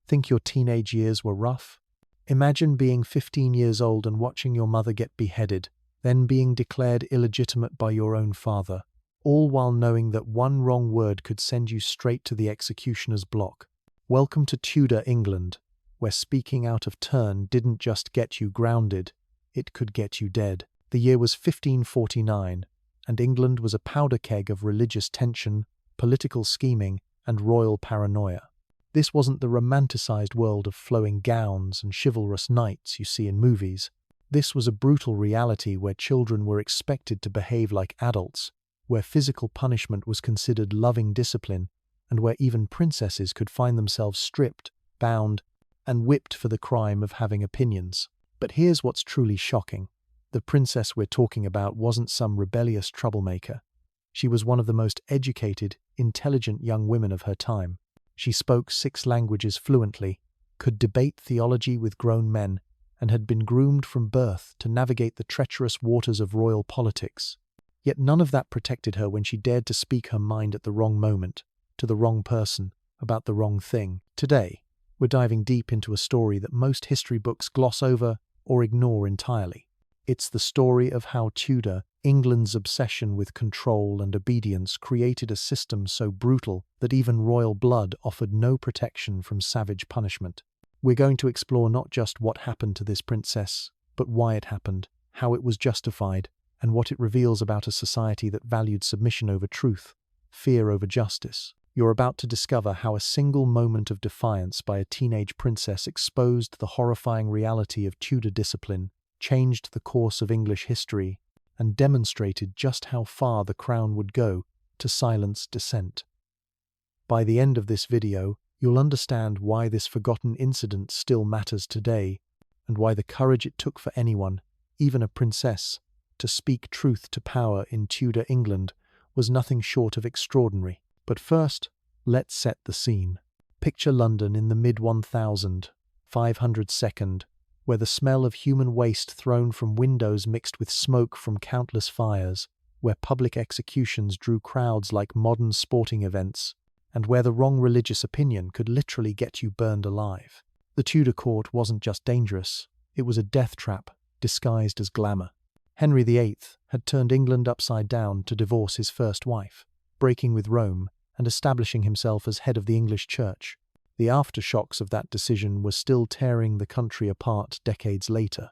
Think your teenage years were rough? Imagine being 15 years old and watching your mother get beheaded, then being declared illegitimate by your own father, all while knowing that one wrong word could send you straight to the executioner's block. Welcome to Tudor England, where speaking out of turn didn't just get you grounded, it could get you dead. The year was 1549, and England was a powder keg of religious tension, political scheming, and royal paranoia. This wasn't the romanticized world of flowing gowns and chivalrous knights you see in movies. This was a brutal reality where children were expected to behave like adults, where physical punishment was considered loving discipline, and where even princesses could find themselves stripped, bound, and whipped for the crime of having opinions. But here's what's truly shocking. The princess we're talking about wasn't some rebellious troublemaker. She was one of the most educated, intelligent young women of her time. She spoke 6 languages fluently, could debate theology with grown men, and had been groomed from birth to navigate the treacherous waters of royal politics. Yet none of that protected her when she dared to speak her mind at the wrong moment, to the wrong person, about the wrong thing. Today, we're diving deep into a story that most history books gloss over or ignore entirely. It's the story of how Tudor England's obsession with control and obedience created a system so brutal that even royal blood offered no protection from savage punishment. We're going to explore not just what happened to this princess, but why it happened, how it was justified, and what it reveals about a society that valued submission over truth, fear over justice. You're about to discover how a single moment of defiance by a teenage princess exposed the horrifying reality of Tudor discipline, changed the course of English history, and demonstrated just how far the crown would go to silence dissent. By the end of this video, you'll understand why this forgotten incident still matters today, and why the courage it took for anyone, even a princess, to speak truth to power in Tudor England was nothing short of extraordinary. But first, let's set the scene. Picture London in the mid-1500s, where the smell of human waste thrown from windows mixed with smoke from countless fires, where public executions drew crowds like modern sporting events, and where the wrong religious opinion could literally get you burned alive. The Tudor court wasn't just dangerous, it was a death trap disguised as glamour. Henry VIII had turned England upside down to divorce his first wife, breaking with Rome and establishing himself as head of the English Church. The aftershocks of that decision were still tearing the country apart decades later.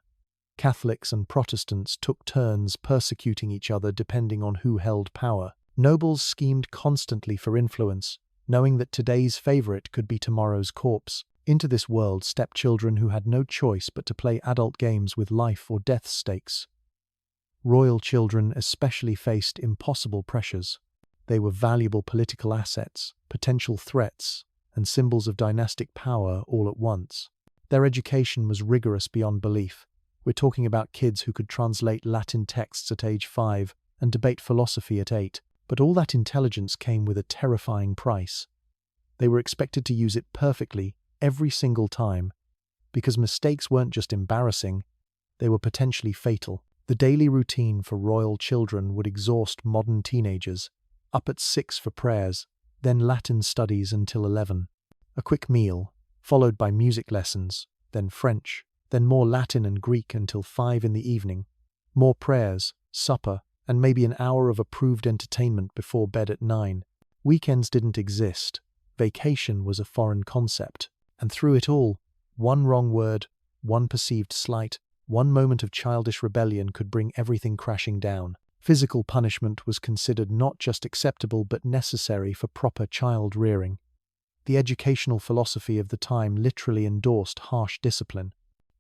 Catholics and Protestants took turns persecuting each other depending on who held power. Nobles schemed constantly for influence, knowing that today's favorite could be tomorrow's corpse. Into this world stepped children who had no choice but to play adult games with life or death stakes. Royal children especially faced impossible pressures. They were valuable political assets, potential threats, and symbols of dynastic power all at once. Their education was rigorous beyond belief. We're talking about kids who could translate Latin texts at age 5 and debate philosophy at 8, but all that intelligence came with a terrifying price. They were expected to use it perfectly every single time, because mistakes weren't just embarrassing, they were potentially fatal. The daily routine for royal children would exhaust modern teenagers, up at 6 for prayers, then Latin studies until 11. A quick meal, followed by music lessons, then French, then more Latin and Greek until 5 in the evening, more prayers, supper, and maybe an hour of approved entertainment before bed at 9. Weekends didn't exist. Vacation was a foreign concept. And through it all, one wrong word, one perceived slight, one moment of childish rebellion could bring everything crashing down. Physical punishment was considered not just acceptable but necessary for proper child rearing. The educational philosophy of the time literally endorsed harsh discipline.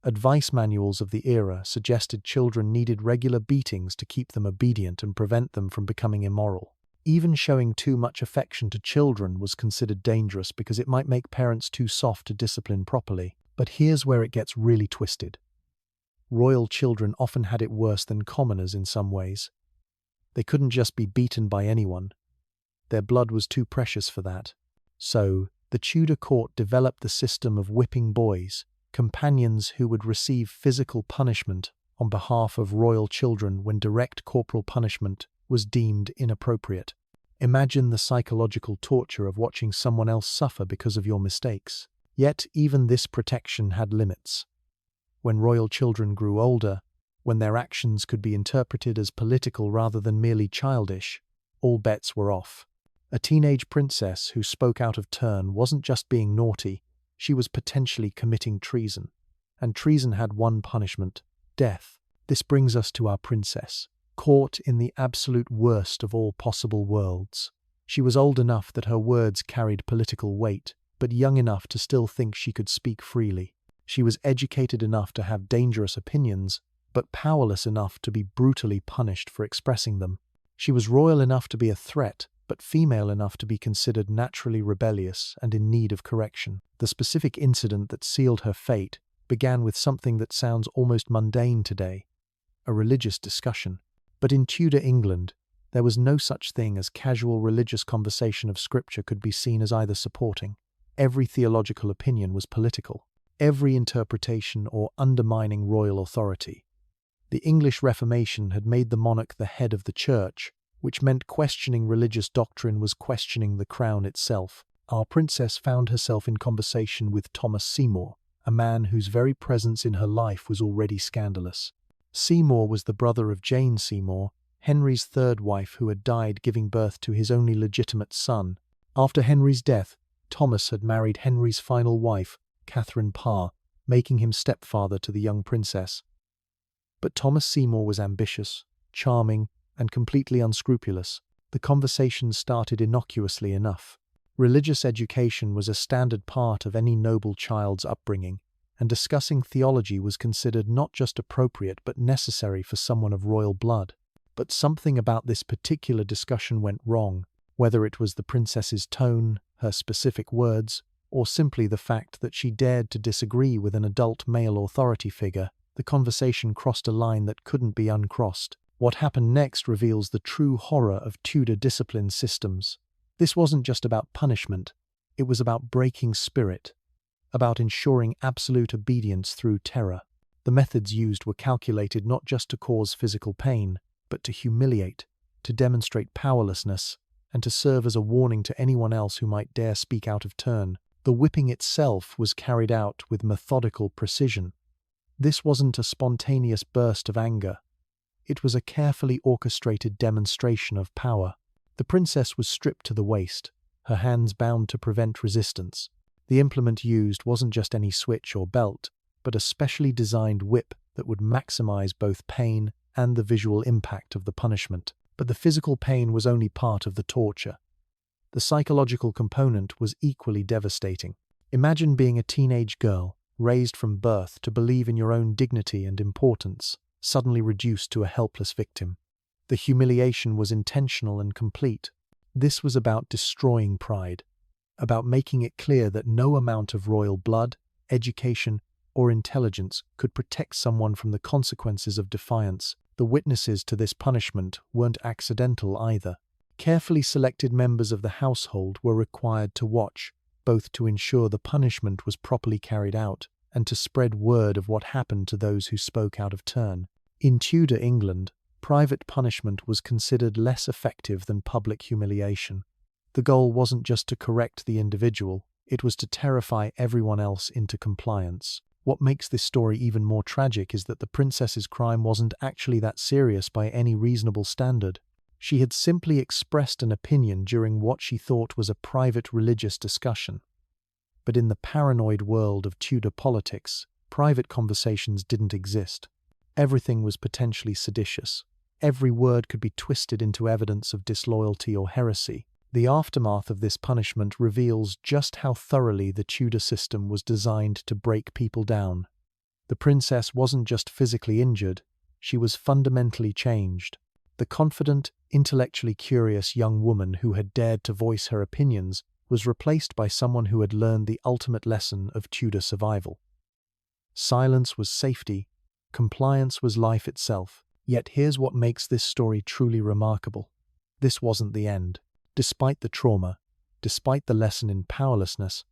Advice manuals of the era suggested children needed regular beatings to keep them obedient and prevent them from becoming immoral. Even showing too much affection to children was considered dangerous because it might make parents too soft to discipline properly. But here's where it gets really twisted. Royal children often had it worse than commoners in some ways. They couldn't just be beaten by anyone. Their blood was too precious for that. So, the Tudor court developed the system of whipping boys, companions who would receive physical punishment on behalf of royal children when direct corporal punishment was deemed inappropriate. Imagine the psychological torture of watching someone else suffer because of your mistakes. Yet even this protection had limits. When royal children grew older, when their actions could be interpreted as political rather than merely childish, all bets were off. A teenage princess who spoke out of turn wasn't just being naughty, she was potentially committing treason. And treason had one punishment: death. This brings us to our princess, caught in the absolute worst of all possible worlds. She was old enough that her words carried political weight, but young enough to still think she could speak freely. She was educated enough to have dangerous opinions, but powerless enough to be brutally punished for expressing them. She was royal enough to be a threat, but female enough to be considered naturally rebellious and in need of correction. The specific incident that sealed her fate began with something that sounds almost mundane today: a religious discussion. But in Tudor England, there was no such thing as casual religious conversation of scripture could be seen as either supporting. Every theological opinion was political, every interpretation or undermining royal authority. The English Reformation had made the monarch the head of the church, which meant questioning religious doctrine was questioning the crown itself. Our princess found herself in conversation with Thomas Seymour, a man whose very presence in her life was already scandalous. Seymour was the brother of Jane Seymour, Henry's third wife, who had died giving birth to his only legitimate son. After Henry's death, Thomas had married Henry's final wife, Catherine Parr, making him stepfather to the young princess. But Thomas Seymour was ambitious, charming, and completely unscrupulous. The conversation started innocuously enough. Religious education was a standard part of any noble child's upbringing, and discussing theology was considered not just appropriate but necessary for someone of royal blood. But something about this particular discussion went wrong, whether it was the princess's tone, her specific words, or simply the fact that she dared to disagree with an adult male authority figure. The conversation crossed a line that couldn't be uncrossed. What happened next reveals the true horror of Tudor discipline systems. This wasn't just about punishment, it was about breaking spirit, about ensuring absolute obedience through terror. The methods used were calculated not just to cause physical pain, but to humiliate, to demonstrate powerlessness, and to serve as a warning to anyone else who might dare speak out of turn. The whipping itself was carried out with methodical precision. This wasn't a spontaneous burst of anger. It was a carefully orchestrated demonstration of power. The princess was stripped to the waist, her hands bound to prevent resistance. The implement used wasn't just any switch or belt, but a specially designed whip that would maximize both pain and the visual impact of the punishment. But the physical pain was only part of the torture. The psychological component was equally devastating. Imagine being a teenage girl, raised from birth to believe in your own dignity and importance, suddenly reduced to a helpless victim. The humiliation was intentional and complete. This was about destroying pride, about making it clear that no amount of royal blood, education, or intelligence could protect someone from the consequences of defiance. The witnesses to this punishment weren't accidental either. Carefully selected members of the household were required to watch, both to ensure the punishment was properly carried out and to spread word of what happened to those who spoke out of turn. In Tudor England, private punishment was considered less effective than public humiliation. The goal wasn't just to correct the individual, it was to terrify everyone else into compliance. What makes this story even more tragic is that the princess's crime wasn't actually that serious by any reasonable standard. She had simply expressed an opinion during what she thought was a private religious discussion. But in the paranoid world of Tudor politics, private conversations didn't exist. Everything was potentially seditious. Every word could be twisted into evidence of disloyalty or heresy. The aftermath of this punishment reveals just how thoroughly the Tudor system was designed to break people down. The princess wasn't just physically injured, she was fundamentally changed. The confident, intellectually curious young woman who had dared to voice her opinions was replaced by someone who had learned the ultimate lesson of Tudor survival. Silence was safety, compliance was life itself. Yet here's what makes this story truly remarkable. This wasn't the end. Despite the trauma, despite the lesson in powerlessness,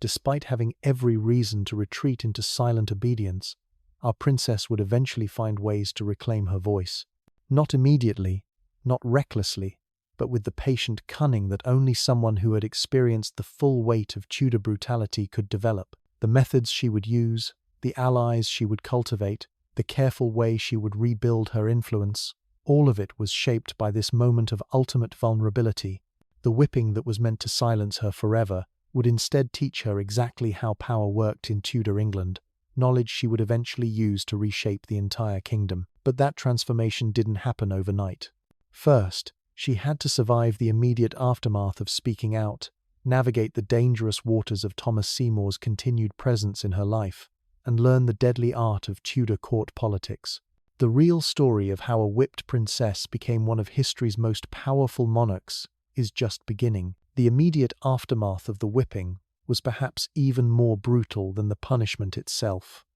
despite having every reason to retreat into silent obedience, our princess would eventually find ways to reclaim her voice. Not immediately, not recklessly, but with the patient cunning that only someone who had experienced the full weight of Tudor brutality could develop. The methods she would use, the allies she would cultivate, the careful way she would rebuild her influence, all of it was shaped by this moment of ultimate vulnerability. The whipping that was meant to silence her forever would instead teach her exactly how power worked in Tudor England, knowledge she would eventually use to reshape the entire kingdom. But that transformation didn't happen overnight. First, she had to survive the immediate aftermath of speaking out, navigate the dangerous waters of Thomas Seymour's continued presence in her life, and learn the deadly art of Tudor court politics. The real story of how a whipped princess became one of history's most powerful monarchs is just beginning. The immediate aftermath of the whipping was perhaps even more brutal than the punishment itself.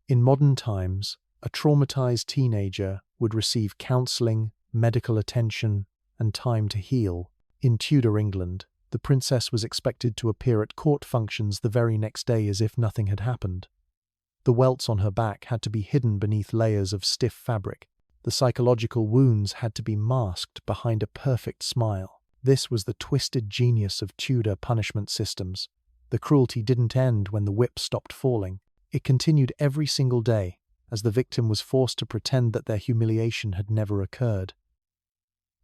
In modern times, a traumatized teenager would receive counseling, medical attention, and time to heal. In Tudor England, the princess was expected to appear at court functions the very next day as if nothing had happened. The welts on her back had to be hidden beneath layers of stiff fabric. The psychological wounds had to be masked behind a perfect smile. This was the twisted genius of Tudor punishment systems. The cruelty didn't end when the whip stopped falling. It continued every single day, as the victim was forced to pretend that their humiliation had never occurred.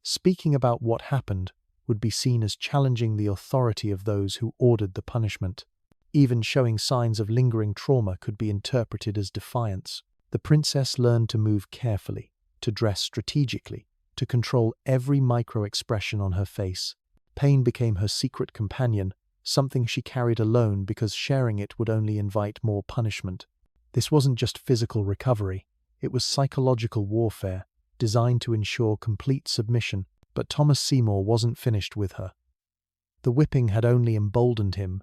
Speaking about what happened would be seen as challenging the authority of those who ordered the punishment. Even showing signs of lingering trauma could be interpreted as defiance. The princess learned to move carefully, to dress strategically, to control every micro-expression on her face. Pain became her secret companion, something she carried alone because sharing it would only invite more punishment. This wasn't just physical recovery, it was psychological warfare, designed to ensure complete submission. But Thomas Seymour wasn't finished with her. The whipping had only emboldened him,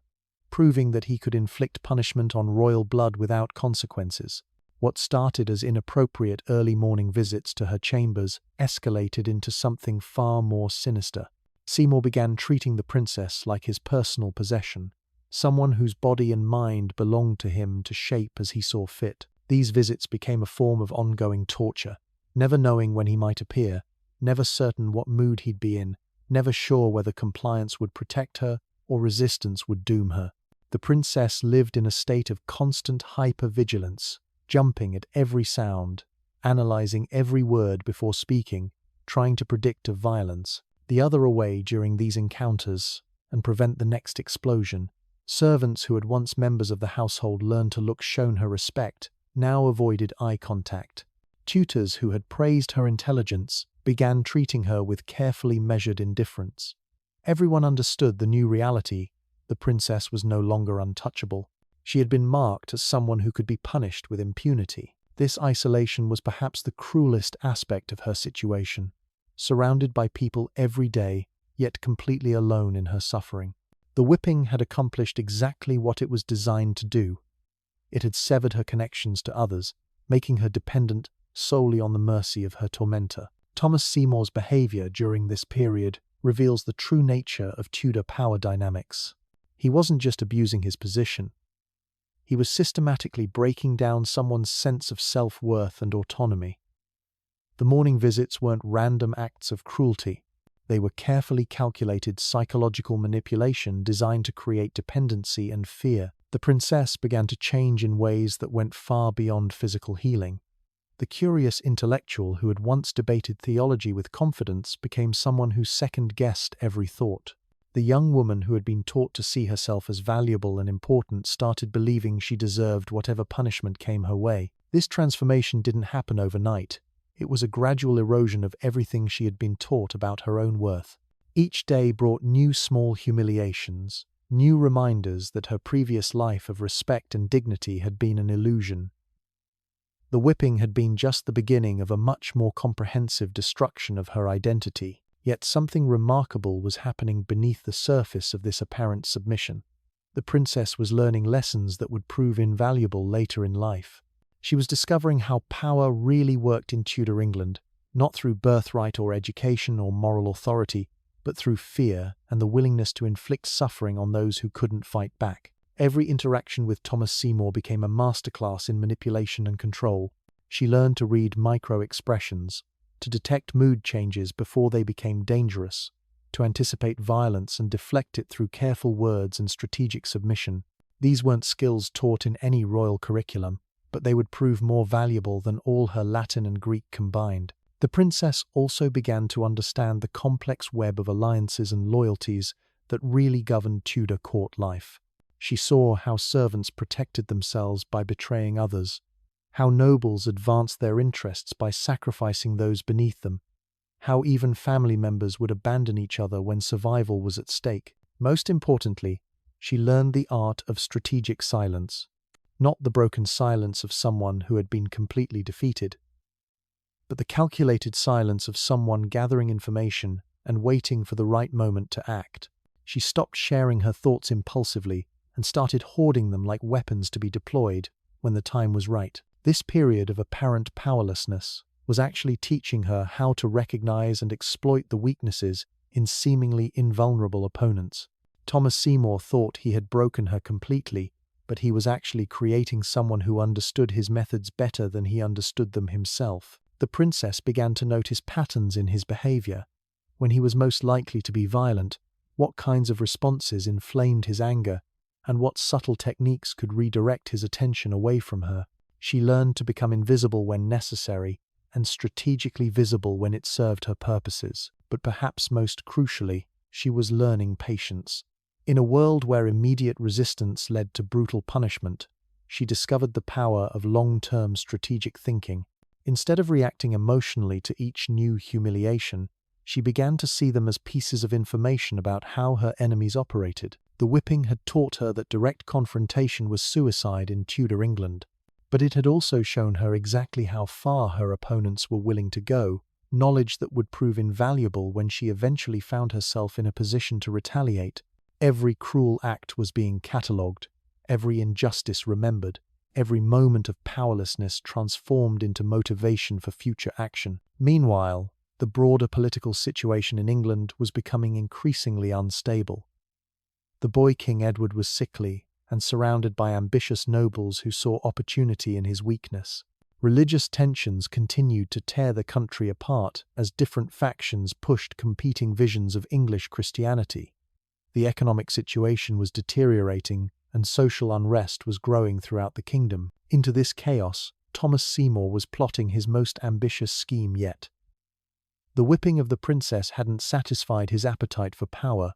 proving that he could inflict punishment on royal blood without consequences. What started as inappropriate early morning visits to her chambers escalated into something far more sinister. Seymour began treating the princess like his personal possession, someone whose body and mind belonged to him to shape as he saw fit. These visits became a form of ongoing torture, never knowing when he might appear, never certain what mood he'd be in, never sure whether compliance would protect her or resistance would doom her. The princess lived in a state of constant hypervigilance, jumping at every sound, analyzing every word before speaking, trying to predict of violence, the other away during these encounters, and prevent the next explosion. Servants who had once members of the household learned to look shown her respect, now avoided eye contact. Tutors who had praised her intelligence began treating her with carefully measured indifference. Everyone understood the new reality. The princess was no longer untouchable. She had been marked as someone who could be punished with impunity. This isolation was perhaps the cruelest aspect of her situation, surrounded by people every day, yet completely alone in her suffering. The whipping had accomplished exactly what it was designed to do. It had severed her connections to others, making her dependent solely on the mercy of her tormentor. Thomas Seymour's behavior during this period reveals the true nature of Tudor power dynamics. He wasn't just abusing his position. He was systematically breaking down someone's sense of self-worth and autonomy. The morning visits weren't random acts of cruelty. They were carefully calculated psychological manipulation designed to create dependency and fear. The princess began to change in ways that went far beyond physical healing. The curious intellectual who had once debated theology with confidence became someone who second-guessed every thought. The young woman who had been taught to see herself as valuable and important started believing she deserved whatever punishment came her way. This transformation didn't happen overnight. It was a gradual erosion of everything she had been taught about her own worth. Each day brought new small humiliations, new reminders that her previous life of respect and dignity had been an illusion. The whipping had been just the beginning of a much more comprehensive destruction of her identity. Yet something remarkable was happening beneath the surface of this apparent submission. The princess was learning lessons that would prove invaluable later in life. She was discovering how power really worked in Tudor England, not through birthright or education or moral authority, but through fear and the willingness to inflict suffering on those who couldn't fight back. Every interaction with Thomas Seymour became a masterclass in manipulation and control. She learned to read micro-expressions, to detect mood changes before they became dangerous, to anticipate violence and deflect it through careful words and strategic submission. These weren't skills taught in any royal curriculum, but they would prove more valuable than all her Latin and Greek combined. The princess also began to understand the complex web of alliances and loyalties that really governed Tudor court life. She saw how servants protected themselves by betraying others, how nobles advanced their interests by sacrificing those beneath them, how even family members would abandon each other when survival was at stake. Most importantly, she learned the art of strategic silence, not the broken silence of someone who had been completely defeated, but the calculated silence of someone gathering information and waiting for the right moment to act. She stopped sharing her thoughts impulsively and started hoarding them like weapons to be deployed when the time was right. This period of apparent powerlessness was actually teaching her how to recognize and exploit the weaknesses in seemingly invulnerable opponents. Thomas Seymour thought he had broken her completely, but he was actually creating someone who understood his methods better than he understood them himself. The princess began to notice patterns in his behavior. When he was most likely to be violent, what kinds of responses inflamed his anger, and what subtle techniques could redirect his attention away from her. She learned to become invisible when necessary, and strategically visible when it served her purposes. But perhaps most crucially, she was learning patience. In a world where immediate resistance led to brutal punishment, she discovered the power of long-term strategic thinking. Instead of reacting emotionally to each new humiliation, she began to see them as pieces of information about how her enemies operated. The whipping had taught her that direct confrontation was suicide in Tudor England, but it had also shown her exactly how far her opponents were willing to go, knowledge that would prove invaluable when she eventually found herself in a position to retaliate. Every cruel act was being catalogued, every injustice remembered, every moment of powerlessness transformed into motivation for future action. Meanwhile, the broader political situation in England was becoming increasingly unstable. The boy King Edward was sickly and surrounded by ambitious nobles who saw opportunity in his weakness. Religious tensions continued to tear the country apart as different factions pushed competing visions of English Christianity. The economic situation was deteriorating, and social unrest was growing throughout the kingdom. Into this chaos, Thomas Seymour was plotting his most ambitious scheme yet. The whipping of the princess hadn't satisfied his appetite for power,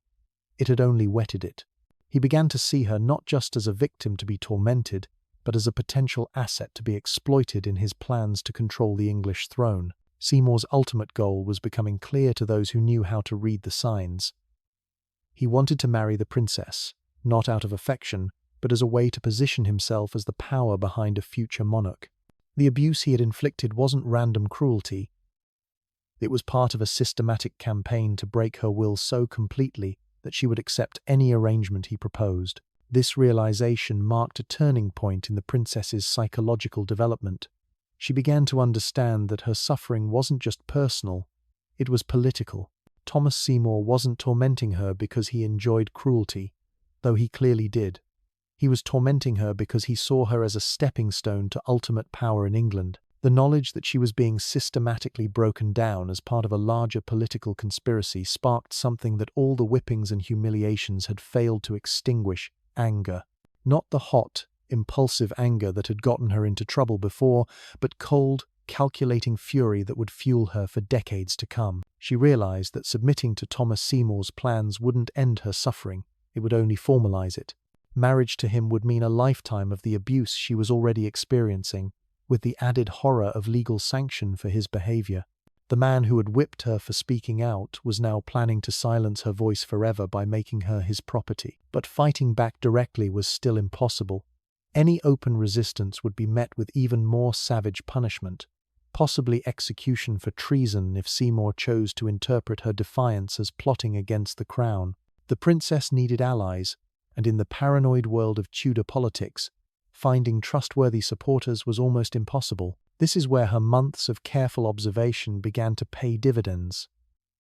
it had only whetted it. He began to see her not just as a victim to be tormented, but as a potential asset to be exploited in his plans to control the English throne. Seymour's ultimate goal was becoming clear to those who knew how to read the signs. He wanted to marry the princess, not out of affection, but as a way to position himself as the power behind a future monarch. The abuse he had inflicted wasn't random cruelty. It was part of a systematic campaign to break her will so completely that she would accept any arrangement he proposed. This realization marked a turning point in the princess's psychological development. She began to understand that her suffering wasn't just personal, it was political. Thomas Seymour wasn't tormenting her because he enjoyed cruelty, though he clearly did. He was tormenting her because he saw her as a stepping stone to ultimate power in England. The knowledge that she was being systematically broken down as part of a larger political conspiracy sparked something that all the whippings and humiliations had failed to extinguish: anger. Not the hot, impulsive anger that had gotten her into trouble before, but cold, calculating fury that would fuel her for decades to come. She realized that submitting to Thomas Seymour's plans wouldn't end her suffering, it would only formalize it. Marriage to him would mean a lifetime of the abuse she was already experiencing, with the added horror of legal sanction for his behavior. The man who had whipped her for speaking out was now planning to silence her voice forever by making her his property. But fighting back directly was still impossible. Any open resistance would be met with even more savage punishment, possibly execution for treason if Seymour chose to interpret her defiance as plotting against the crown. The princess needed allies, and in the paranoid world of Tudor politics, finding trustworthy supporters was almost impossible. This is where her months of careful observation began to pay dividends.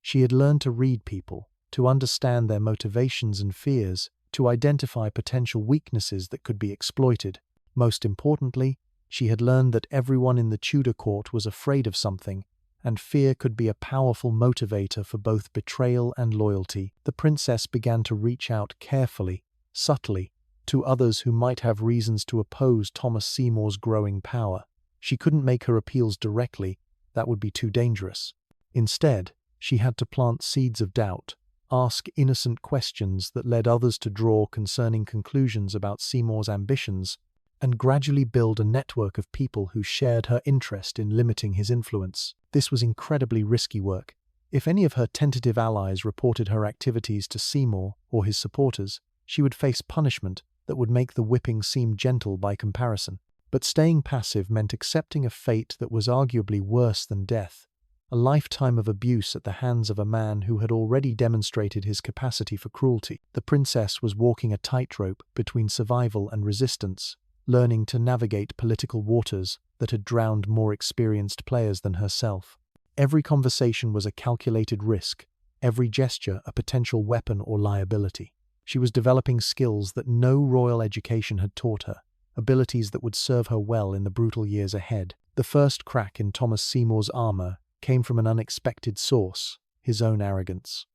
She had learned to read people, to understand their motivations and fears, to identify potential weaknesses that could be exploited. Most importantly, she had learned that everyone in the Tudor court was afraid of something, and fear could be a powerful motivator for both betrayal and loyalty. The princess began to reach out carefully, subtly, to others who might have reasons to oppose Thomas Seymour's growing power. She couldn't make her appeals directly, that would be too dangerous. Instead, she had to plant seeds of doubt, ask innocent questions that led others to draw concerning conclusions about Seymour's ambitions, and gradually build a network of people who shared her interest in limiting his influence. This was incredibly risky work. If any of her tentative allies reported her activities to Seymour or his supporters, she would face punishment that would make the whipping seem gentle by comparison. But staying passive meant accepting a fate that was arguably worse than death, a lifetime of abuse at the hands of a man who had already demonstrated his capacity for cruelty. The princess was walking a tightrope between survival and resistance, learning to navigate political waters that had drowned more experienced players than herself. Every conversation was a calculated risk, every gesture a potential weapon or liability. She was developing skills that no royal education had taught her, abilities that would serve her well in the brutal years ahead. The first crack in Thomas Seymour's armor came from an unexpected source: his own arrogance.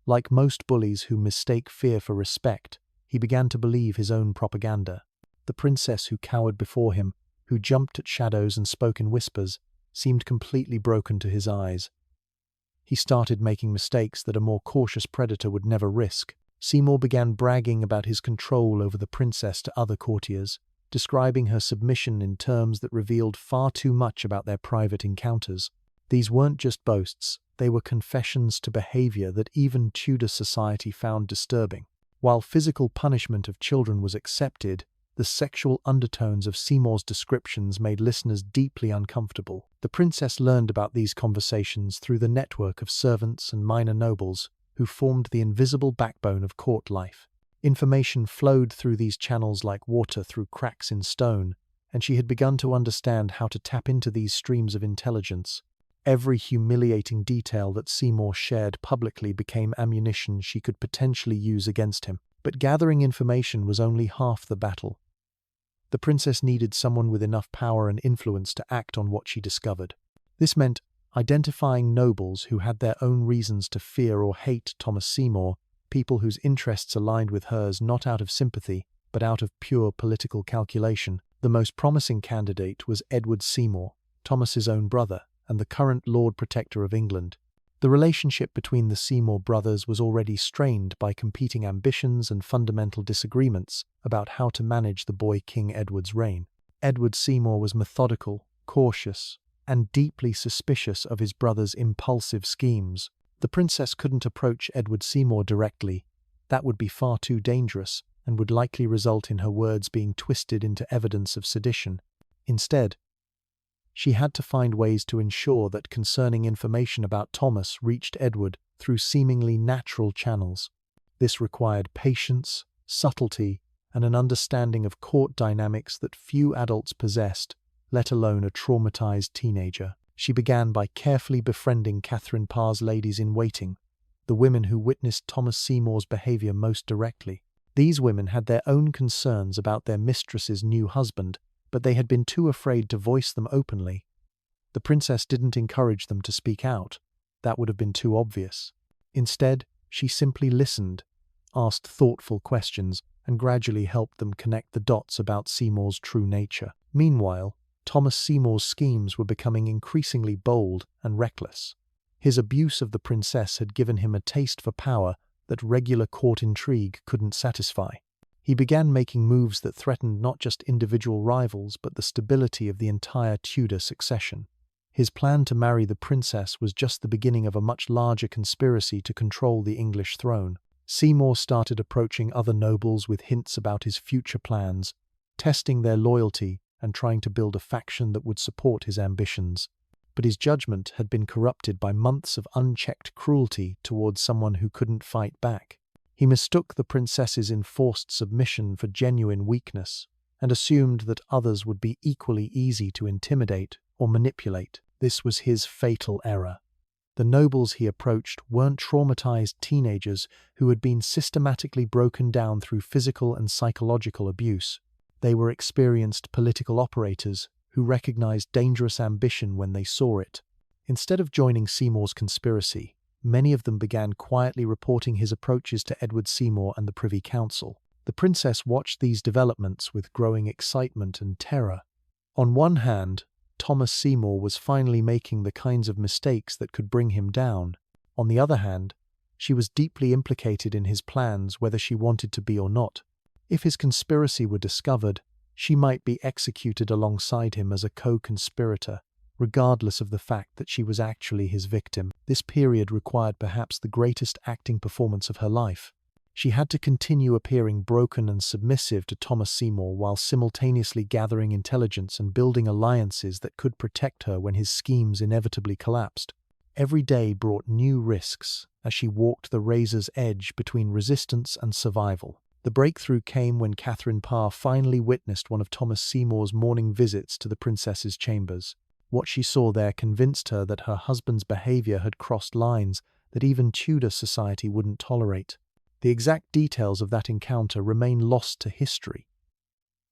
Like most bullies who mistake fear for respect, he began to believe his own propaganda. The princess who cowered before him, who jumped at shadows and spoke in whispers, seemed completely broken to his eyes. He started making mistakes that a more cautious predator would never risk. Seymour began bragging about his control over the princess to other courtiers, describing her submission in terms that revealed far too much about their private encounters. These weren't just boasts, they were confessions to behavior that even Tudor society found disturbing. While physical punishment of children was accepted, the sexual undertones of Seymour's descriptions made listeners deeply uncomfortable. The princess learned about these conversations through the network of servants and minor nobles who formed the invisible backbone of court life. Information flowed through these channels like water through cracks in stone, and she had begun to understand how to tap into these streams of intelligence. Every humiliating detail that Seymour shared publicly became ammunition she could potentially use against him. But gathering information was only half the battle. The princess needed someone with enough power and influence to act on what she discovered. This meant identifying nobles who had their own reasons to fear or hate Thomas Seymour, people whose interests aligned with hers not out of sympathy, but out of pure political calculation. The most promising candidate was Edward Seymour, Thomas's own brother, and the current Lord Protector of England. The relationship between the Seymour brothers was already strained by competing ambitions and fundamental disagreements about how to manage the boy King Edward's reign. Edward Seymour was methodical, cautious, and deeply suspicious of his brother's impulsive schemes. The princess couldn't approach Edward Seymour directly. That would be far too dangerous and would likely result in her words being twisted into evidence of sedition. Instead, she had to find ways to ensure that concerning information about Thomas reached Edward through seemingly natural channels. This required patience, subtlety, and an understanding of court dynamics that few adults possessed, let alone a traumatized teenager. She began by carefully befriending Catherine Parr's ladies-in-waiting, the women who witnessed Thomas Seymour's behavior most directly. These women had their own concerns about their mistress's new husband, but they had been too afraid to voice them openly. The princess didn't encourage them to speak out. That would have been too obvious. Instead, she simply listened, asked thoughtful questions, and gradually helped them connect the dots about Seymour's true nature. Meanwhile, Thomas Seymour's schemes were becoming increasingly bold and reckless. His abuse of the princess had given him a taste for power that regular court intrigue couldn't satisfy. He began making moves that threatened not just individual rivals but the stability of the entire Tudor succession. His plan to marry the princess was just the beginning of a much larger conspiracy to control the English throne. Seymour started approaching other nobles with hints about his future plans, testing their loyalty and trying to build a faction that would support his ambitions. But his judgment had been corrupted by months of unchecked cruelty towards someone who couldn't fight back. He mistook the princess's enforced submission for genuine weakness and assumed that others would be equally easy to intimidate or manipulate. This was his fatal error. The nobles he approached weren't traumatized teenagers who had been systematically broken down through physical and psychological abuse. They were experienced political operators who recognized dangerous ambition when they saw it. Instead of joining Seymour's conspiracy, many of them began quietly reporting his approaches to Edward Seymour and the Privy Council. The princess watched these developments with growing excitement and terror. On one hand, Thomas Seymour was finally making the kinds of mistakes that could bring him down. On the other hand, she was deeply implicated in his plans, whether she wanted to be or not. If his conspiracy were discovered, she might be executed alongside him as a co-conspirator, regardless of the fact that she was actually his victim. This period required perhaps the greatest acting performance of her life. She had to continue appearing broken and submissive to Thomas Seymour while simultaneously gathering intelligence and building alliances that could protect her when his schemes inevitably collapsed. Every day brought new risks as she walked the razor's edge between resistance and survival. The breakthrough came when Catherine Parr finally witnessed one of Thomas Seymour's morning visits to the princess's chambers. What she saw there convinced her that her husband's behavior had crossed lines that even Tudor society wouldn't tolerate. The exact details of that encounter remain lost to history,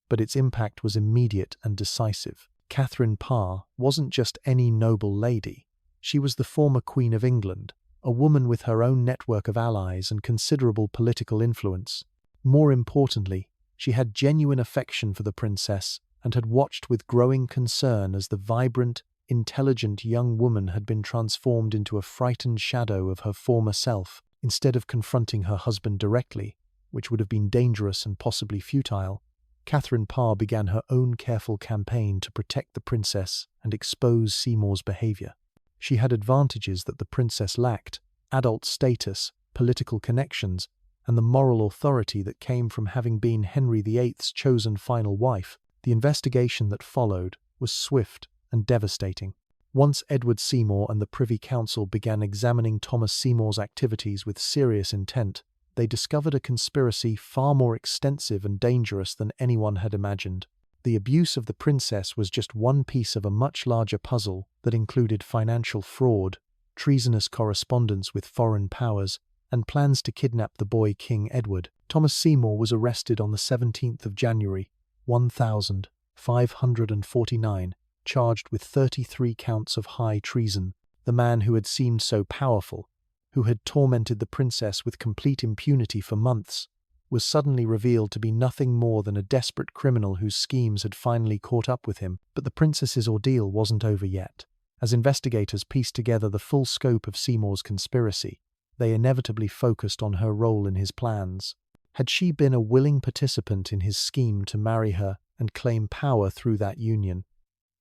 but its impact was immediate and decisive. Catherine Parr wasn't just any noble lady. She was the former Queen of England, a woman with her own network of allies and considerable political influence. More importantly, she had genuine affection for the princess and had watched with growing concern as the vibrant, intelligent young woman had been transformed into a frightened shadow of her former self. Instead of confronting her husband directly, which would have been dangerous and possibly futile, Catherine Parr began her own careful campaign to protect the princess and expose Seymour's behavior. She had advantages that the princess lacked: adult status, political connections, and the moral authority that came from having been Henry VIII's chosen final wife. The investigation that followed was swift and devastating. Once Edward Seymour and the Privy Council began examining Thomas Seymour's activities with serious intent, they discovered a conspiracy far more extensive and dangerous than anyone had imagined. The abuse of the princess was just one piece of a much larger puzzle that included financial fraud, treasonous correspondence with foreign powers, and plans to kidnap the boy King Edward. Thomas Seymour was arrested on the 17th of January, 1549, charged with 33 counts of high treason. The man who had seemed so powerful, who had tormented the princess with complete impunity for months, was suddenly revealed to be nothing more than a desperate criminal whose schemes had finally caught up with him. But the princess's ordeal wasn't over yet. As investigators pieced together the full scope of Seymour's conspiracy, they inevitably focused on her role in his plans. Had she been a willing participant in his scheme to marry her and claim power through that union?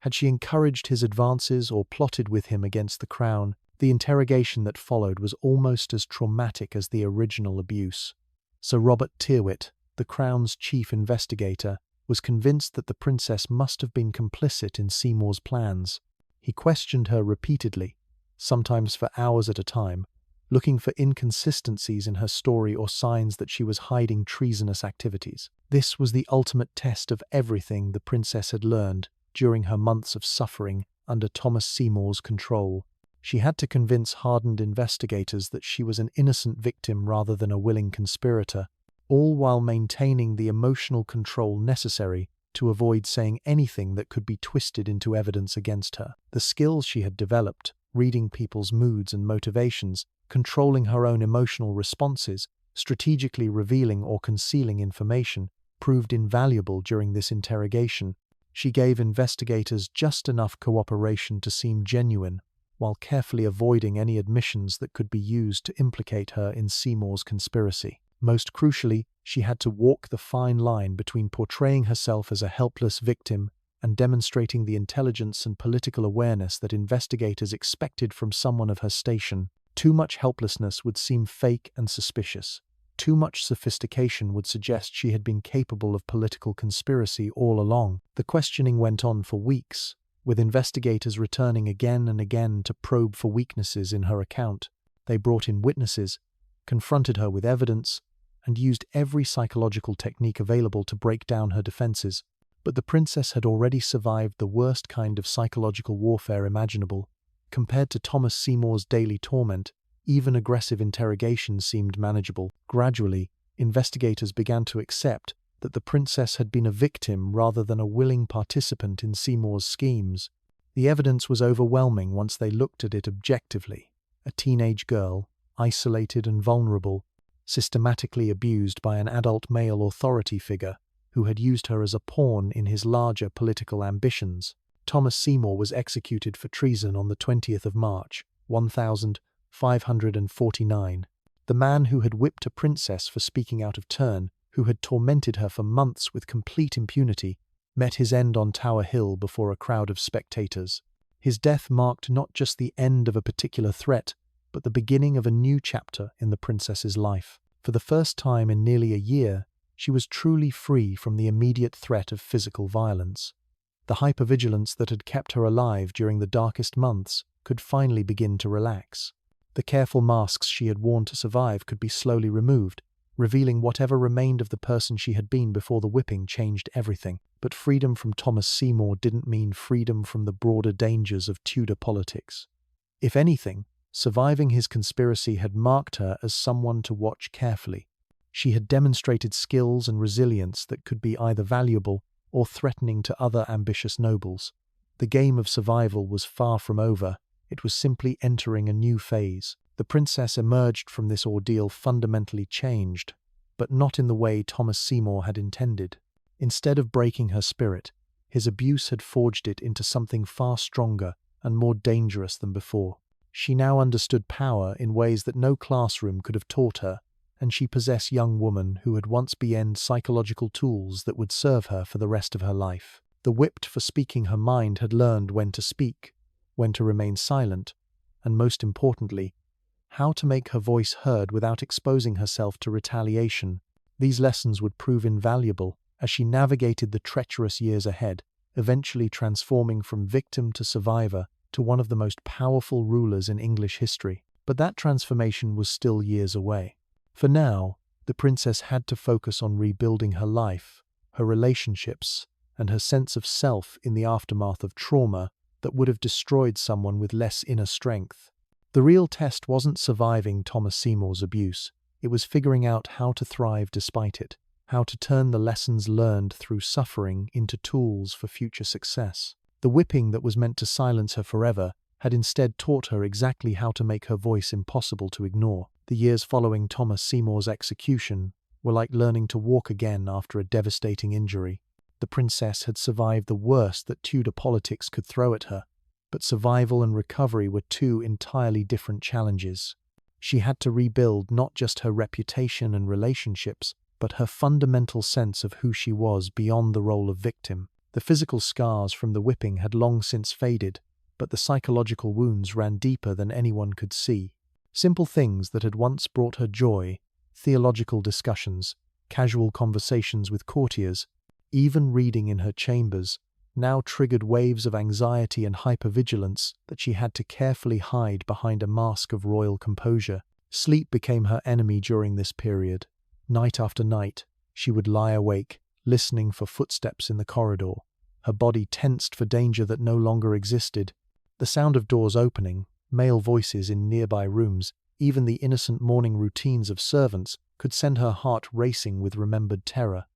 Had she encouraged his advances or plotted with him against the crown? The interrogation that followed was almost as traumatic as the original abuse. Sir Robert Tyrwhitt, the Crown's chief investigator, was convinced that the princess must have been complicit in Seymour's plans. He questioned her repeatedly, sometimes for hours at a time, looking for inconsistencies in her story or signs that she was hiding treasonous activities. This was the ultimate test of everything the princess had learned during her months of suffering under Thomas Seymour's control. She had to convince hardened investigators that she was an innocent victim rather than a willing conspirator, all while maintaining the emotional control necessary to avoid saying anything that could be twisted into evidence against her. The skills she had developed, reading people's moods and motivations, controlling her own emotional responses, strategically revealing or concealing information, proved invaluable during this interrogation. She gave investigators just enough cooperation to seem genuine, while carefully avoiding any admissions that could be used to implicate her in Seymour's conspiracy. Most crucially, she had to walk the fine line between portraying herself as a helpless victim and demonstrating the intelligence and political awareness that investigators expected from someone of her station. Too much helplessness would seem fake and suspicious. Too much sophistication would suggest she had been capable of political conspiracy all along. The questioning went on for weeks, with investigators returning again and again to probe for weaknesses in her account. They brought in witnesses, confronted her with evidence, and used every psychological technique available to break down her defenses. But the princess had already survived the worst kind of psychological warfare imaginable. Compared to Thomas Seymour's daily torment, even aggressive interrogation seemed manageable. Gradually, investigators began to accept that the princess had been a victim rather than a willing participant in Seymour's schemes. The The evidence was overwhelming once they looked at it objectively. A teenage girl, isolated and vulnerable, systematically abused by an adult male authority figure who had used her as a pawn in his larger political ambitions. Thomas Seymour was executed for treason on the 20th of March, 1549. The man who had whipped a princess for speaking out of turn, who had tormented her for months with complete impunity, met his end on Tower Hill before a crowd of spectators. His death marked not just the end of a particular threat, but the beginning of a new chapter in the princess's life. For the first time in nearly a year, she was truly free from the immediate threat of physical violence. The hypervigilance that had kept her alive during the darkest months could finally begin to relax. The careful masks she had worn to survive could be slowly removed, revealing whatever remained of the person she had been before the whipping changed everything. But freedom from Thomas Seymour didn't mean freedom from the broader dangers of Tudor politics. If anything, surviving his conspiracy had marked her as someone to watch carefully. She had demonstrated skills and resilience that could be either valuable or threatening to other ambitious nobles. The game of survival was far from over. It was simply entering a new phase. The princess emerged from this ordeal fundamentally changed, but not in the way Thomas Seymour had intended. Instead of breaking her spirit, his abuse had forged it into something far stronger and more dangerous than before. She now understood power in ways that no classroom could have taught her, and she possessed young woman who had once been psychological tools that would serve her for the rest of her life. The whipped for speaking her mind had learned when to speak, when to remain silent, and most importantly, how to make her voice heard without exposing herself to retaliation. These lessons would prove invaluable as she navigated the treacherous years ahead, eventually transforming from victim to survivor to one of the most powerful rulers in English history. But that transformation was still years away. For now, the princess had to focus on rebuilding her life, her relationships, and her sense of self in the aftermath of trauma that would have destroyed someone with less inner strength. The real test wasn't surviving Thomas Seymour's abuse, it was figuring out how to thrive despite it, how to turn the lessons learned through suffering into tools for future success. The whipping that was meant to silence her forever had instead taught her exactly how to make her voice impossible to ignore. The years following Thomas Seymour's execution were like learning to walk again after a devastating injury. The princess had survived the worst that Tudor politics could throw at her, but survival and recovery were two entirely different challenges. She had to rebuild not just her reputation and relationships, but her fundamental sense of who she was beyond the role of victim. The physical scars from the whipping had long since faded, but the psychological wounds ran deeper than anyone could see. Simple things that had once brought her joy, theological discussions, casual conversations with courtiers, even reading in her chambers, now triggered waves of anxiety and hypervigilance that she had to carefully hide behind a mask of royal composure. Sleep became her enemy during this period. Night after night, she would lie awake, listening for footsteps in the corridor, her body tensed for danger that no longer existed. The sound of doors opening, male voices in nearby rooms, even the innocent morning routines of servants could send her heart racing with remembered terror.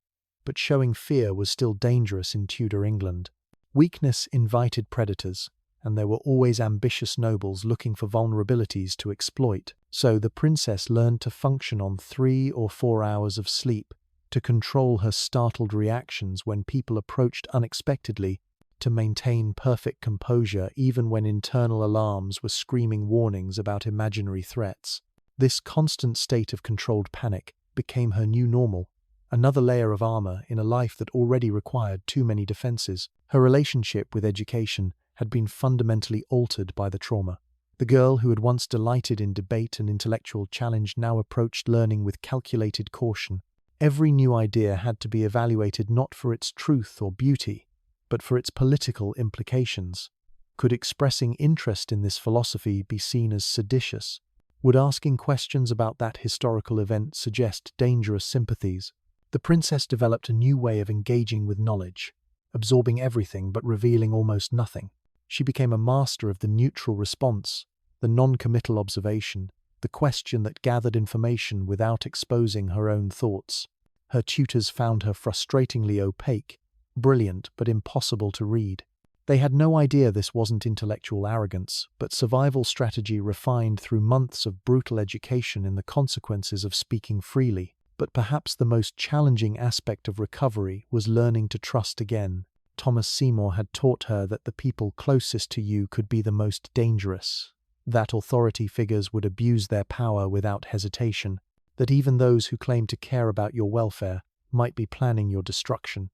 But showing fear was still dangerous in Tudor England. Weakness invited predators, and there were always ambitious nobles looking for vulnerabilities to exploit. So the princess learned to function on 3 or 4 hours of sleep, to control her startled reactions when people approached unexpectedly, to maintain perfect composure even when internal alarms were screaming warnings about imaginary threats. This constant state of controlled panic became her new normal, another layer of armor in a life that already required too many defenses. Her relationship with education had been fundamentally altered by the trauma. The girl who had once delighted in debate and intellectual challenge now approached learning with calculated caution. Every new idea had to be evaluated not for its truth or beauty, but for its political implications. Could expressing interest in this philosophy be seen as seditious? Would asking questions about that historical event suggest dangerous sympathies? The princess developed a new way of engaging with knowledge, absorbing everything but revealing almost nothing. She became a master of the neutral response, the non-committal observation, the question that gathered information without exposing her own thoughts. Her tutors found her frustratingly opaque, brilliant but impossible to read. They had no idea this wasn't intellectual arrogance, but survival strategy refined through months of brutal education in the consequences of speaking freely. But perhaps the most challenging aspect of recovery was learning to trust again. Thomas Seymour had taught her that the people closest to you could be the most dangerous, that authority figures would abuse their power without hesitation, that even those who claim to care about your welfare might be planning your destruction.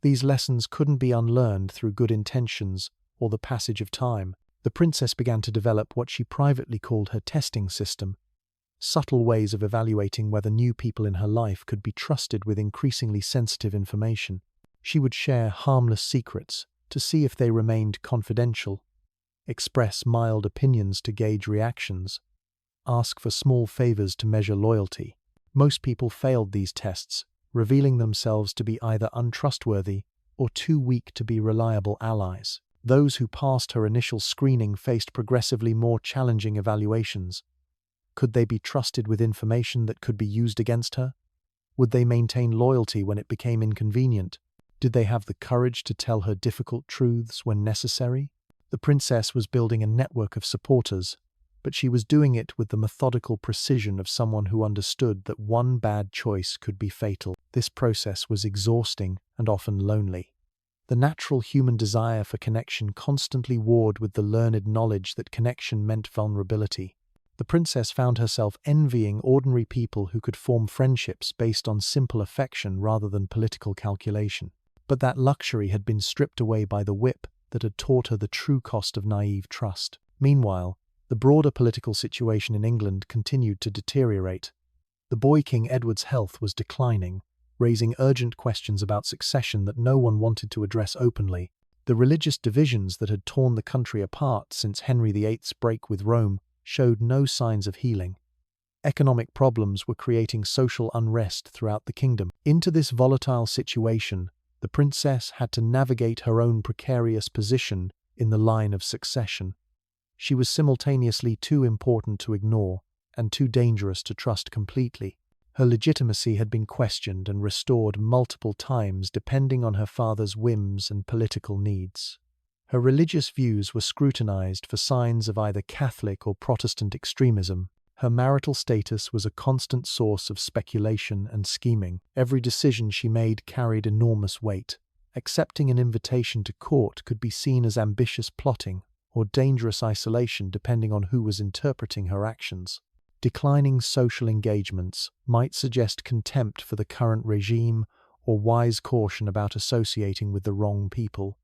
These lessons couldn't be unlearned through good intentions or the passage of time. The princess began to develop what she privately called her testing system, subtle ways of evaluating whether new people in her life could be trusted with increasingly sensitive information. She would share harmless secrets to see if they remained confidential, express mild opinions to gauge reactions, ask for small favors to measure loyalty. Most people failed these tests, revealing themselves to be either untrustworthy or too weak to be reliable allies. Those who passed her initial screening faced progressively more challenging evaluations. Could they be trusted with information that could be used against her? Would they maintain loyalty when it became inconvenient? Did they have the courage to tell her difficult truths when necessary? The princess was building a network of supporters, but she was doing it with the methodical precision of someone who understood that one bad choice could be fatal. This process was exhausting and often lonely. The natural human desire for connection constantly warred with the learned knowledge that connection meant vulnerability. The princess found herself envying ordinary people who could form friendships based on simple affection rather than political calculation. But that luxury had been stripped away by the whip that had taught her the true cost of naive trust. Meanwhile, the broader political situation in England continued to deteriorate. The boy King Edward's health was declining, raising urgent questions about succession that no one wanted to address openly. The religious divisions that had torn the country apart since Henry VIII's break with Rome showed no signs of healing. Economic problems were creating social unrest throughout the kingdom. Into this volatile situation, the princess had to navigate her own precarious position in the line of succession. She was simultaneously too important to ignore and too dangerous to trust completely. Her legitimacy had been questioned and restored multiple times depending on her father's whims and political needs. Her religious views were scrutinized for signs of either Catholic or Protestant extremism. Her marital status was a constant source of speculation and scheming. Every decision she made carried enormous weight. Accepting an invitation to court could be seen as ambitious plotting or dangerous isolation depending on who was interpreting her actions. Declining social engagements might suggest contempt for the current regime or wise caution about associating with the wrong people.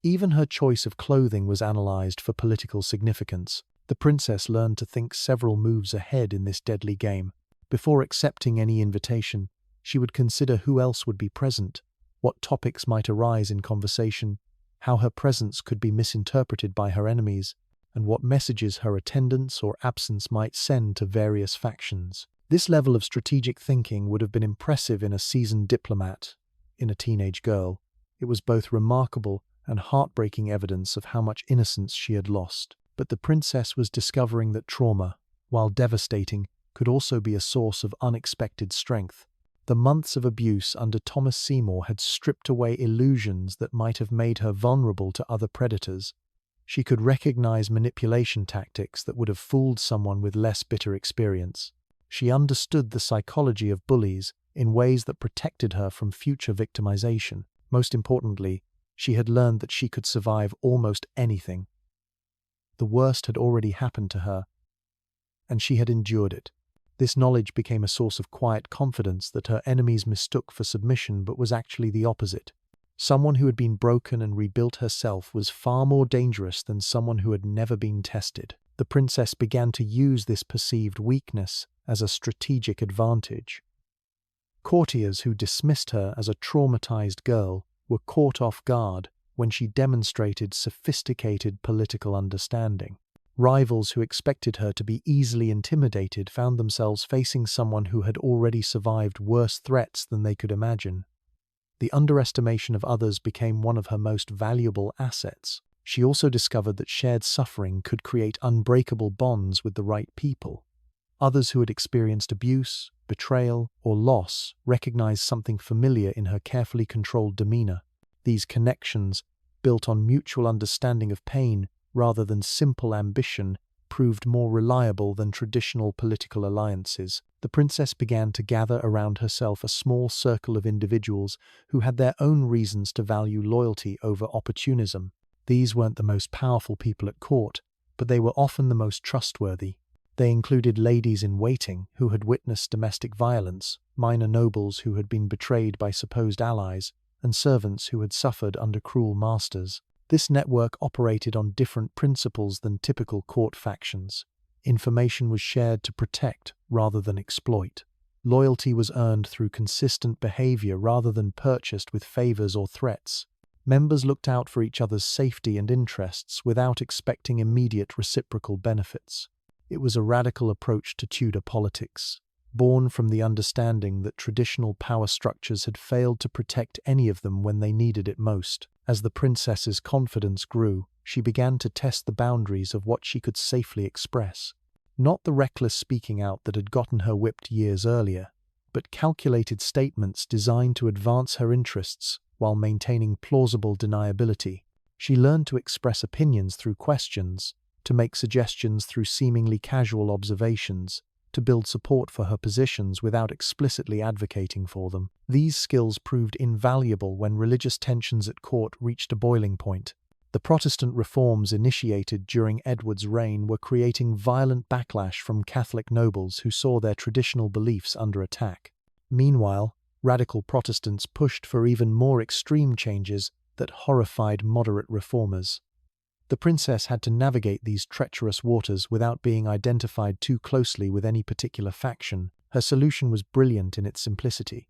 Even her choice of clothing was analyzed for political significance. The princess learned to think several moves ahead in this deadly game. Before accepting any invitation, she would consider who else would be present, what topics might arise in conversation, how her presence could be misinterpreted by her enemies, and what messages her attendance or absence might send to various factions. This level of strategic thinking would have been impressive in a seasoned diplomat. In a teenage girl, it was both remarkable and heartbreaking evidence of how much innocence she had lost. But the princess was discovering that trauma, while devastating, could also be a source of unexpected strength. The months of abuse under Thomas Seymour had stripped away illusions that might have made her vulnerable to other predators. She could recognize manipulation tactics that would have fooled someone with less bitter experience. She understood the psychology of bullies in ways that protected her from future victimization. Most importantly, she had learned that she could survive almost anything. The worst had already happened to her, and she had endured it. This knowledge became a source of quiet confidence that her enemies mistook for submission but was actually the opposite. Someone who had been broken and rebuilt herself was far more dangerous than someone who had never been tested. The princess began to use this perceived weakness as a strategic advantage. Courtiers who dismissed her as a traumatized girl were caught off guard when she demonstrated sophisticated political understanding. Rivals who expected her to be easily intimidated found themselves facing someone who had already survived worse threats than they could imagine. The underestimation of others became one of her most valuable assets. She also discovered that shared suffering could create unbreakable bonds with the right people. Others who had experienced abuse, betrayal, or loss recognized something familiar in her carefully controlled demeanor. These connections built on mutual understanding of pain rather than simple ambition, proved more reliable than traditional political alliances. The princess began to gather around herself a small circle of individuals who had their own reasons to value loyalty over opportunism. These weren't the most powerful people at court, but they were often the most trustworthy. They included ladies-in-waiting who had witnessed domestic violence, minor nobles who had been betrayed by supposed allies, and servants who had suffered under cruel masters. This network operated on different principles than typical court factions. Information was shared to protect rather than exploit. Loyalty was earned through consistent behavior rather than purchased with favors or threats. Members looked out for each other's safety and interests without expecting immediate reciprocal benefits. It was a radical approach to Tudor politics, born from the understanding that traditional power structures had failed to protect any of them when they needed it most. As the princess's confidence grew, she began to test the boundaries of what she could safely express. Not the reckless speaking out that had gotten her whipped years earlier, but calculated statements designed to advance her interests while maintaining plausible deniability. She learned to express opinions through questions, to make suggestions through seemingly casual observations, to build support for her positions without explicitly advocating for them. These skills proved invaluable when religious tensions at court reached a boiling point. The Protestant reforms initiated during Edward's reign were creating violent backlash from Catholic nobles who saw their traditional beliefs under attack. Meanwhile, radical Protestants pushed for even more extreme changes that horrified moderate reformers. The princess had to navigate these treacherous waters without being identified too closely with any particular faction. Her solution was brilliant in its simplicity.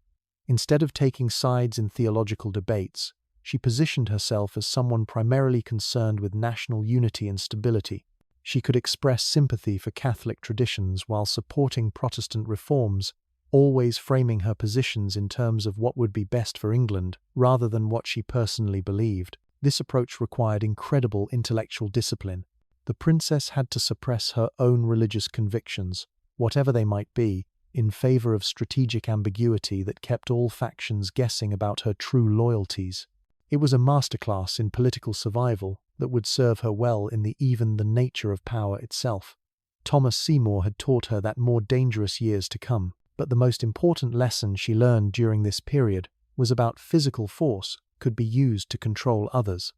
Instead of taking sides in theological debates, she positioned herself as someone primarily concerned with national unity and stability. She could express sympathy for Catholic traditions while supporting Protestant reforms, always framing her positions in terms of what would be best for England, rather than what she personally believed. This approach required incredible intellectual discipline. The princess had to suppress her own religious convictions, whatever they might be, in favor of strategic ambiguity that kept all factions guessing about her true loyalties. It was a masterclass in political survival that would serve her well in even the nature of power itself. Thomas Seymour had taught her that more dangerous years to come, but the most important lesson she learned during this period was about physical force could be used to control others.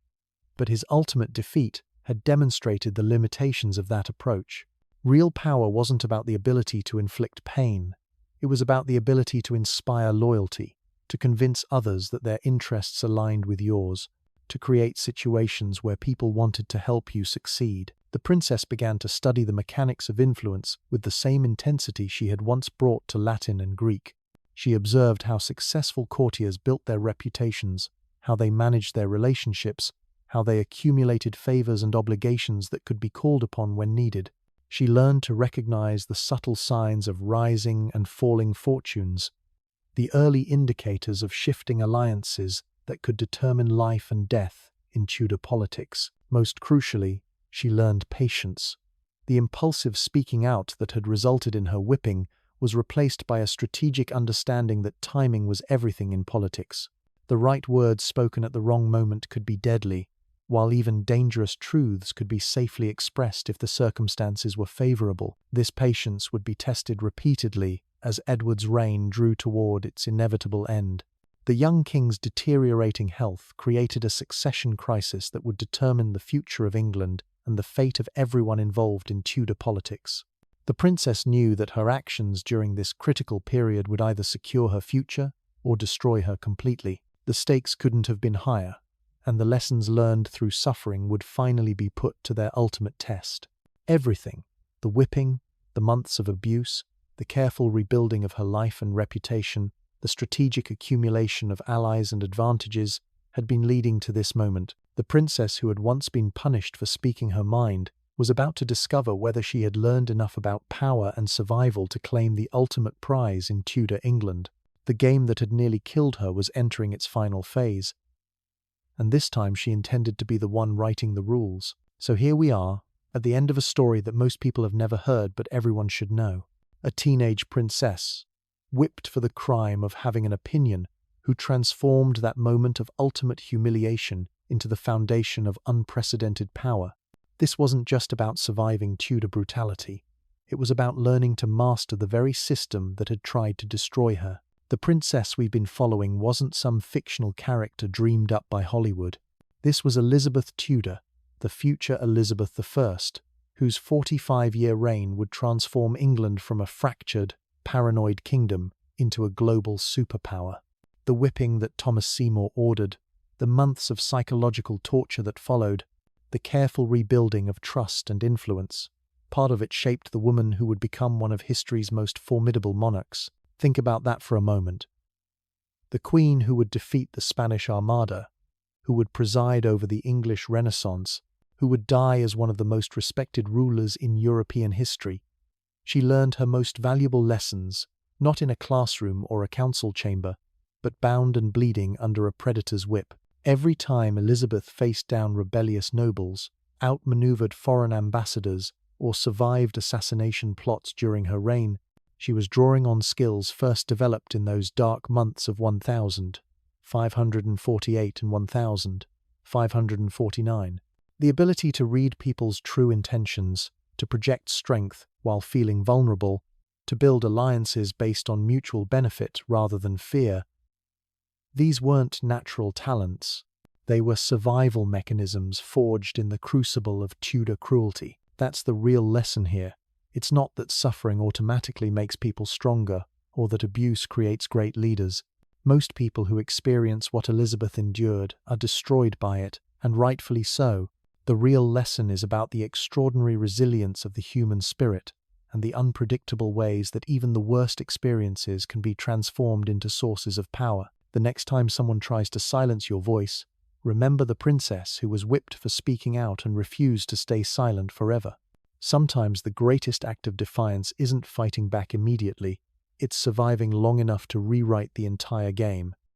But his ultimate defeat had demonstrated the limitations of that approach. Real power wasn't about the ability to inflict pain. It was about the ability to inspire loyalty, to convince others that their interests aligned with yours, to create situations where people wanted to help you succeed. The princess began to study the mechanics of influence with the same intensity she had once brought to Latin and Greek. She observed how successful courtiers built their reputations, how they managed their relationships, how they accumulated favors and obligations that could be called upon when needed. She learned to recognize the subtle signs of rising and falling fortunes, the early indicators of shifting alliances that could determine life and death in Tudor politics. Most crucially, she learned patience. The impulsive speaking out that had resulted in her whipping was replaced by a strategic understanding that timing was everything in politics. The right words spoken at the wrong moment could be deadly, while even dangerous truths could be safely expressed if the circumstances were favorable. This patience would be tested repeatedly as Edward's reign drew toward its inevitable end. The young king's deteriorating health created a succession crisis that would determine the future of England and the fate of everyone involved in Tudor politics. The princess knew that her actions during this critical period would either secure her future or destroy her completely. The stakes couldn't have been higher, and the lessons learned through suffering would finally be put to their ultimate test. Everything, the whipping, the months of abuse, the careful rebuilding of her life and reputation, the strategic accumulation of allies and advantages, had been leading to this moment. The princess, who had once been punished for speaking her mind, was about to discover whether she had learned enough about power and survival to claim the ultimate prize in Tudor England. The game that had nearly killed her was entering its final phase, and this time she intended to be the one writing the rules. So here we are, at the end of a story that most people have never heard but everyone should know. A teenage princess, whipped for the crime of having an opinion, who transformed that moment of ultimate humiliation into the foundation of unprecedented power. This wasn't just about surviving Tudor brutality. It was about learning to master the very system that had tried to destroy her. The princess we've been following wasn't some fictional character dreamed up by Hollywood. This was Elizabeth Tudor, the future Elizabeth I, whose 45-year reign would transform England from a fractured, paranoid kingdom into a global superpower. The whipping that Thomas Seymour ordered, the months of psychological torture that followed, the careful rebuilding of trust and influence. Part of it shaped the woman who would become one of history's most formidable monarchs. Think about that for a moment. The queen who would defeat the Spanish Armada, who would preside over the English Renaissance, who would die as one of the most respected rulers in European history. She learned her most valuable lessons, not in a classroom or a council chamber, but bound and bleeding under a predator's whip. Every time Elizabeth faced down rebellious nobles, outmaneuvered foreign ambassadors, or survived assassination plots during her reign, she was drawing on skills first developed in those dark months of 1548 and 1549. The ability to read people's true intentions, to project strength while feeling vulnerable, to build alliances based on mutual benefit rather than fear. These weren't natural talents. They were survival mechanisms forged in the crucible of Tudor cruelty. That's the real lesson here. It's not that suffering automatically makes people stronger or that abuse creates great leaders. Most people who experience what Elizabeth endured are destroyed by it, and rightfully so. The real lesson is about the extraordinary resilience of the human spirit and the unpredictable ways that even the worst experiences can be transformed into sources of power. The next time someone tries to silence your voice, remember the princess who was whipped for speaking out and refused to stay silent forever. Sometimes the greatest act of defiance isn't fighting back immediately, it's surviving long enough to rewrite the entire game.